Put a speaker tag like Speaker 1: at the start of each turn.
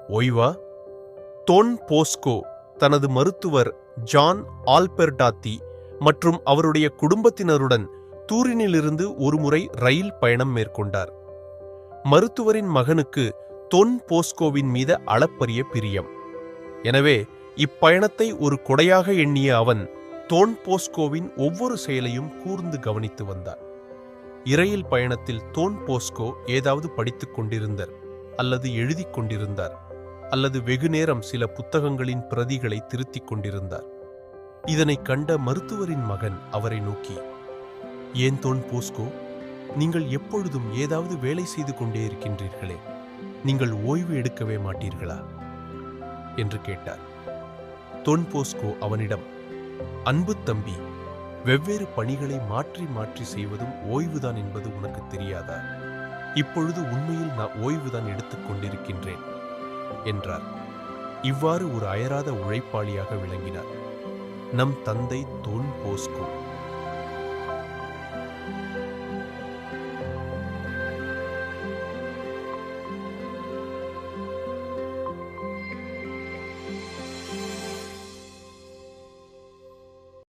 Speaker 1: ஓய்வா? Ton Bosco தனது மருத்துவர் John ஆல்பெர்டாத்தி மற்றும் அவருடைய குடும்பத்தினருடன் தூரினிலிருந்து ஒருமுறை ரயில் பயணம் மேற்கொண்டார். மருத்துவரின் மகனுக்கு டொன் போஸ்கோவின் மீது அளப்பரிய பிரியம். எனவே இப்பயணத்தை ஒரு கொடையாக எண்ணிய அவன் டொன் போஸ்கோவின் ஒவ்வொரு செயலையும் கூர்ந்து கவனித்து வந்தான். இரயில் பயணத்தில் டொன் போஸ்கோ ஏதாவது படித்துக் கொண்டிருந்தார், அல்லது எழுதிக் கொண்டிருந்தார், அல்லது வெகுநேரம் சில புத்தகங்களின் பிரதிகளை திருத்திக் கொண்டிருந்தார். இதனைக் கண்ட மருத்துவரின் மகன் அவரை நோக்கி, "ஏன் டொன் போஸ்கோ, நீங்கள் எப்பொழுதும் ஏதாவது வேலை செய்து கொண்டே இருக்கின்றீர்களே, நீங்கள் ஓய்வு எடுக்கவே மாட்டீர்களா?" என்று கேட்டார். டொன் போஸ்கோ அவனிடம், "அன்பு தம்பி, வெவ்வேறு பணிகளை மாற்றி மாற்றி செய்வதும் ஓய்வுதான் என்பது உனக்கு தெரியாதா? இப்பொழுது உண்மையில் நான் ஓய்வுதான் எடுத்துக் கொண்டிருக்கின்றேன்" என்றார். இவ்வாறு ஒரு அயராத உழைப்பாளியாக விளங்கினார் நம் தந்தை டொன் போஸ்கோ.